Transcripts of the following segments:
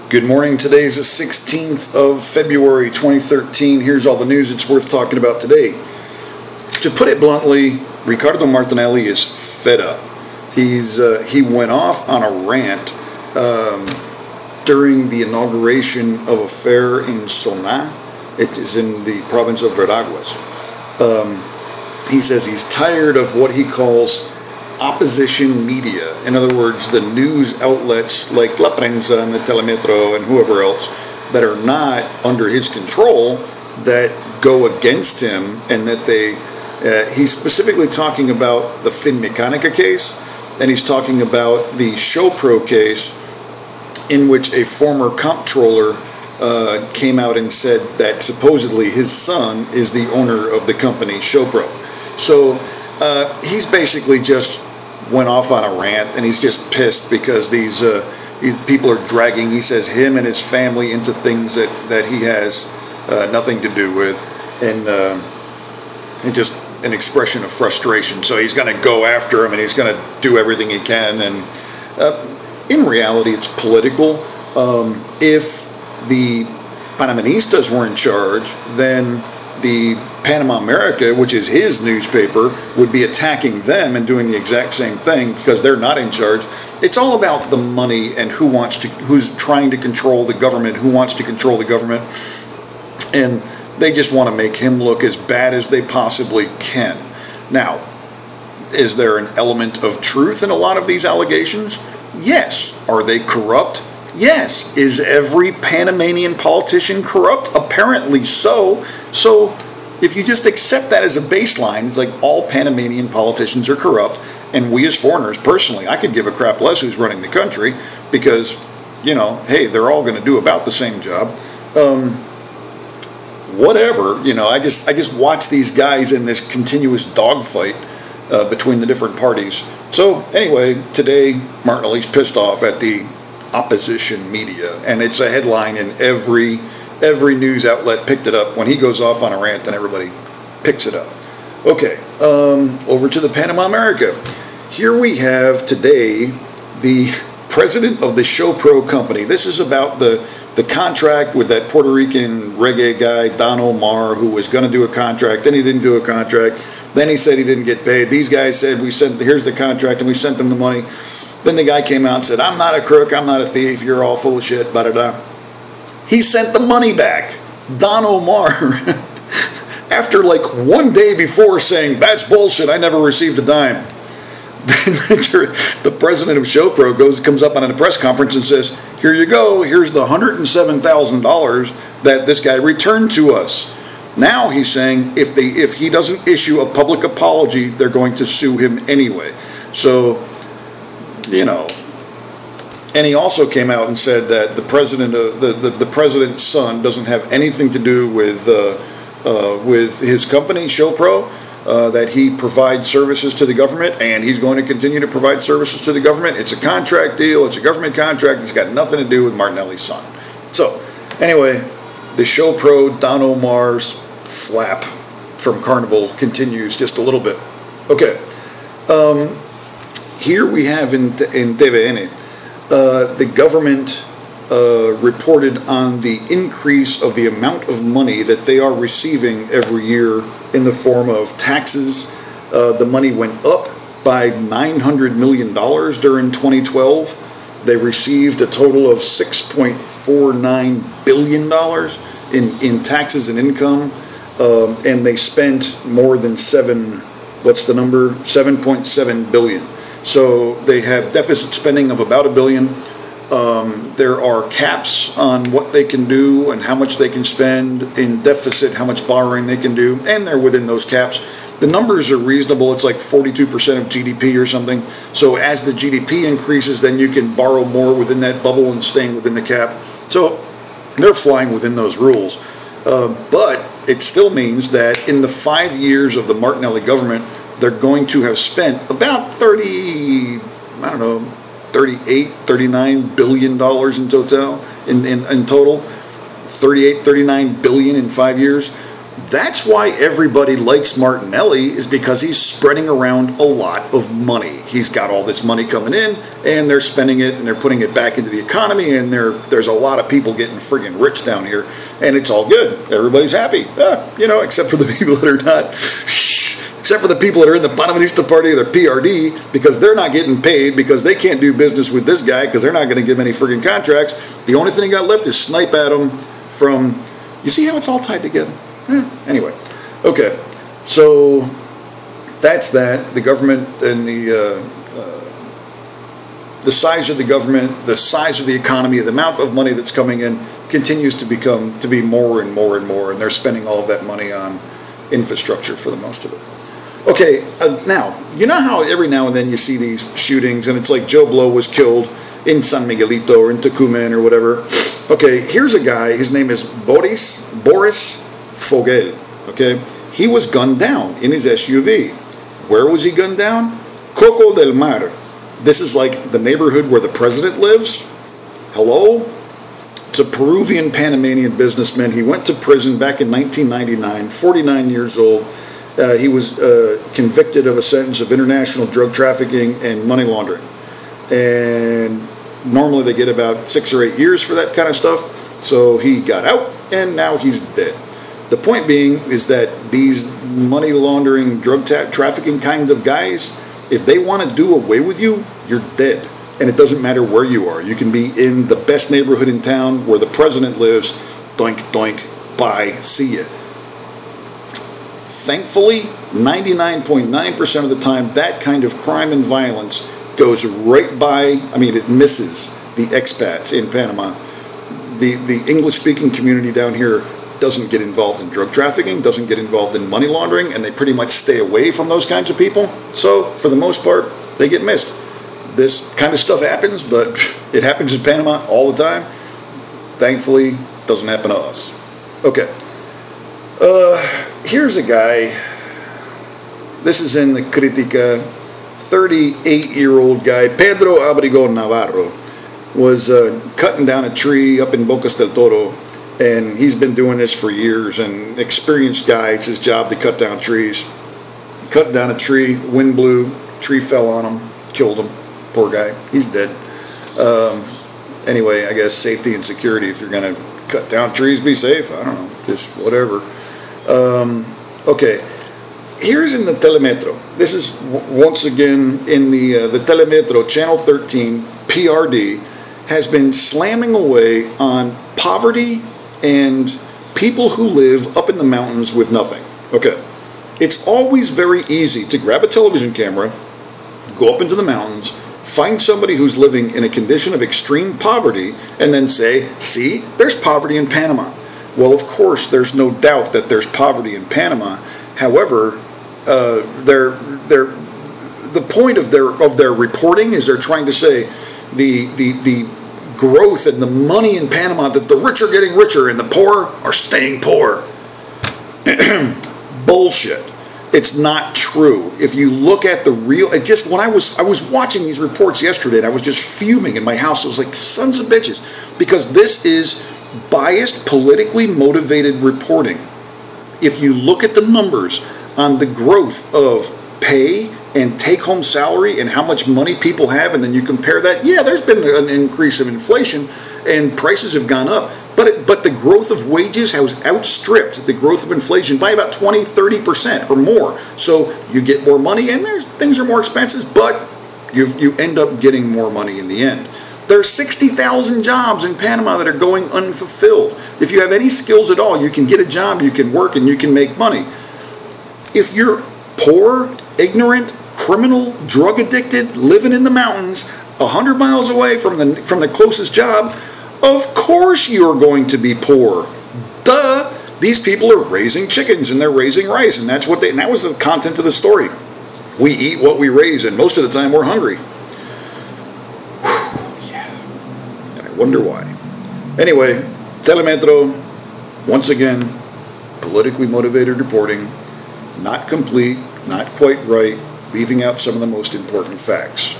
Good morning. Today is the 16th of February 2013. Here's all the news it's worth talking about today. To put it bluntly, Ricardo Martinelli is fed up. He went off on a rant during the inauguration of a fair in Sona. It is in the province of Veraguas. He says he's tired of what he calls opposition media. In other words, the news outlets like La Prensa and the Telemetro and whoever else that are not under his control that go against him, and that he's specifically talking about the Finmeccanica case, and he's talking about the Showpro case in which a former comptroller came out and said that supposedly his son is the owner of the company Showpro. So he's basically just went off on a rant, and he's just pissed because these people are dragging, he says, him and his family into things that he has nothing to do with, and just an expression of frustration. So he's going to go after him, and he's going to do everything he can, and in reality it's political. If the Panaministas were in charge, then the Panama America, which is his newspaper, would be attacking them and doing the exact same thing because they're not in charge. It's all about the money and who's trying to control the government, who wants to control the government, and they just want to make him look as bad as they possibly can. Now, is there an element of truth in a lot of these allegations? Yes. Are they corrupt? Yes. Is every Panamanian politician corrupt? Apparently so. So if you just accept that as a baseline, it's like all Panamanian politicians are corrupt, and we as foreigners, personally, I could give a crap less who's running the country because, hey, they're all going to do about the same job. Whatever, I just watch these guys in this continuous dogfight between the different parties. So anyway, today Martinelli's pissed off at the opposition media, and it's a headline in every news outlet picked it up when he goes off on a rant, and everybody picks it up. Okay, over to the Panama America. Here we have today the president of the Showpro company. This is about the contract with that Puerto Rican reggae guy, Don Omar, who was going to do a contract, then he didn't do a contract, then he said he didn't get paid. These guys said, here's the contract, and we sent them the money. Then the guy came out and said, I'm not a crook, I'm not a thief, you're all full of shit, da-da-da. He sent the money back. Don Omar, after like 1 day before saying, that's bullshit, I never received a dime. The president of Showpro comes up on a press conference and says, here you go, here's the $107,000 that this guy returned to us. Now he's saying if he doesn't issue a public apology, they're going to sue him anyway. So, and he also came out and said that the president's son doesn't have anything to do with his company, Showpro, that he provides services to the government, and he's going to continue to provide services to the government. It's a contract deal. It's a government contract. It's got nothing to do with Martinelli's son. So, anyway, the Showpro Don Omar's flap from Carnival continues just a little bit. Okay. Here we have in TVN, the government reported on the increase of the amount of money that they are receiving every year in the form of taxes. The money went up by $900 million during 2012. They received a total of $6.49 billion in taxes and income, and they spent more than $7.7 billion. So they have deficit spending of about $1 billion. There are caps on what they can do and how much they can spend in deficit, how much borrowing they can do, and they're within those caps. The numbers are reasonable. It's like 42% of GDP or something. So as the GDP increases, then you can borrow more within that bubble and staying within the cap. So they're flying within those rules. But it still means that in the 5 years of the Martinelli government, they're going to have spent about $38, $39 billion in total, in total, 39 billion in 5 years. That's why everybody likes Martinelli, is because he's spreading around a lot of money. He's got all this money coming in, and they're spending it, and they're putting it back into the economy, and there's a lot of people getting friggin' rich down here, and it's all good. Everybody's happy, except for the people that are not. Except for the people that are in the Panamista Party or the PRD, because they're not getting paid, because they can't do business with this guy, because they're not going to give any friggin' contracts. The only thing he got left is snipe at him from. You see how it's all tied together? Anyway, okay, so that's that. The government and the size of the government, the size of the economy, the amount of money that's coming in continues to be more and more and more, and they're spending all of that money on infrastructure for the most of it. Okay, now, you know how every now and then you see these shootings, and it's like Joe Blow was killed in San Miguelito or in Tucumán or whatever. Okay, here's a guy, his name is Boris Fogel, okay? He was gunned down in his SUV. Where was he gunned down? Coco del Mar. This is like the neighborhood where the president lives. Hello? It's a Peruvian Panamanian businessman. He went to prison back in 1999, 49 years old. He was convicted of a sentence of international drug trafficking and money laundering. And normally they get about 6 or 8 years for that kind of stuff. So he got out, and now he's dead. The point being is that these money laundering, drug trafficking kind of guys, if they want to do away with you, you're dead. And it doesn't matter where you are. You can be in the best neighborhood in town where the president lives. Doink, doink, bye, see ya. Thankfully, 99.9% of the time, that kind of crime and violence goes right by, it misses the expats in Panama. The English-speaking community down here doesn't get involved in drug trafficking, doesn't get involved in money laundering, and they pretty much stay away from those kinds of people. So, for the most part, they get missed. This kind of stuff happens, but it happens in Panama all the time. Thankfully, it doesn't happen to us. Okay. Here's a guy. This is in the Critica. 38-year-old guy, Pedro Abrigo Navarro, was cutting down a tree up in Bocas del Toro, and he's been doing this for years, and experienced guy. It's his job to cut down trees. Cut down a tree, the wind blew, tree fell on him, killed him. Poor guy, he's dead. Anyway, I guess safety and security, if you're going to cut down trees, be safe. I don't know, just whatever. Okay. Here's in the Telemetro. This is once again in the Telemetro, Channel 13, PRD, has been slamming away on poverty and people who live up in the mountains with nothing. Okay. It's always very easy to grab a television camera, go up into the mountains, find somebody who's living in a condition of extreme poverty, and then say, see, there's poverty in Panama. Well, of course, there's no doubt that there's poverty in Panama. However, the point of their reporting is they're trying to say the growth and the money in Panama, that the rich are getting richer and the poor are staying poor. Bullshit. It's not true. If you look at the real, when I was watching these reports yesterday, and I was just fuming in my house. I was like, sons of bitches, because this is biased, politically motivated reporting. If you look at the numbers on the growth of pay and take-home salary and how much money people have, and then you compare that, yeah, there's been an increase of inflation and prices have gone up, but the growth of wages has outstripped the growth of inflation by about 20-30% or more. So you get more money, and things are more expensive, but you end up getting more money in the end. There's 60,000 jobs in Panama that are going unfulfilled. If you have any skills at all, you can get a job, you can work, and you can make money. If you're poor, ignorant, criminal, drug addicted, living in the mountains, 100 miles away from the closest job, of course you're going to be poor. Duh! These people are raising chickens and they're raising rice, and that was the content of the story. We eat what we raise, and most of the time we're hungry. Wonder why. Anyway, Telemetro, once again, politically motivated reporting, not complete, not quite right, leaving out some of the most important facts.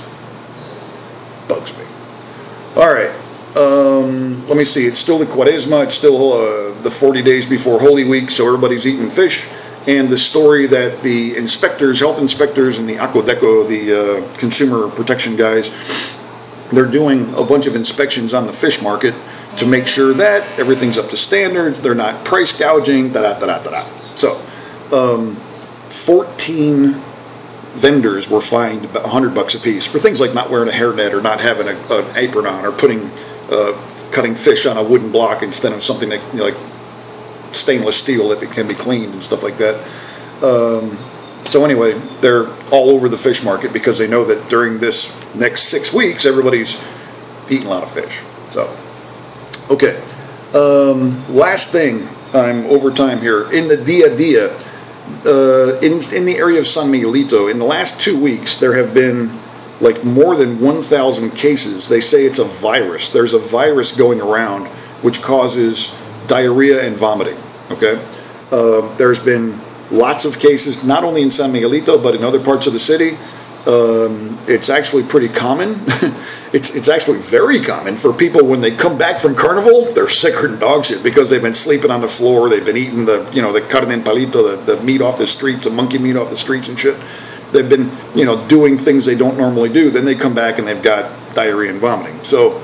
Bugs me. All right, let me see. It's still the Quaresma. It's still the 40 days before Holy Week, so everybody's eating fish. And the story that the inspectors, health inspectors, and the Aquadeco, the consumer protection guys, they're doing a bunch of inspections on the fish market to make sure that everything's up to standards, they're not price gouging, da-da-da-da-da-da. So, 14 vendors were fined about $100 a piece for things like not wearing a hairnet or not having an apron on or cutting fish on a wooden block instead of something that, like stainless steel that can be cleaned and stuff like that. So anyway, they're all over the fish market because they know that during this next 6 weeks, everybody's eating a lot of fish. So, okay. Last thing, I'm over time here. In the Dia Dia, in the area of San Miguelito, in the last 2 weeks, there have been like more than 1,000 cases. They say it's a virus. There's a virus going around which causes diarrhea and vomiting. Okay, there's been lots of cases, not only in San Miguelito but in other parts of the city. It's actually pretty common. it's actually very common for people when they come back from carnival. They're sicker than dog shit because they've been sleeping on the floor. They've been eating the carne en palito, the meat off the streets, the monkey meat off the streets and shit. They've been doing things they don't normally do. Then they come back and they've got diarrhea and vomiting. So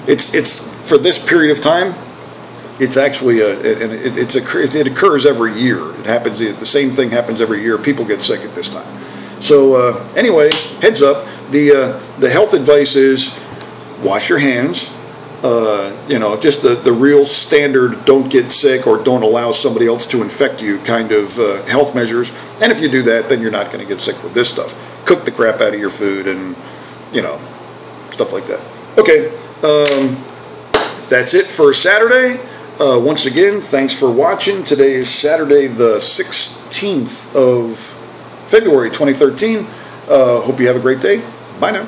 it's for this period of time. It's actually it occurs every year. It happens. The same thing happens every year. People get sick at this time. So anyway, heads up. The health advice is wash your hands. Just the real standard don't get sick or don't allow somebody else to infect you kind of health measures. And if you do that, then you're not going to get sick with this stuff. Cook the crap out of your food and stuff like that. Okay, that's it for Saturday. Once again, thanks for watching. Today is Saturday the 16th of February 2013. Hope you have a great day. Bye now.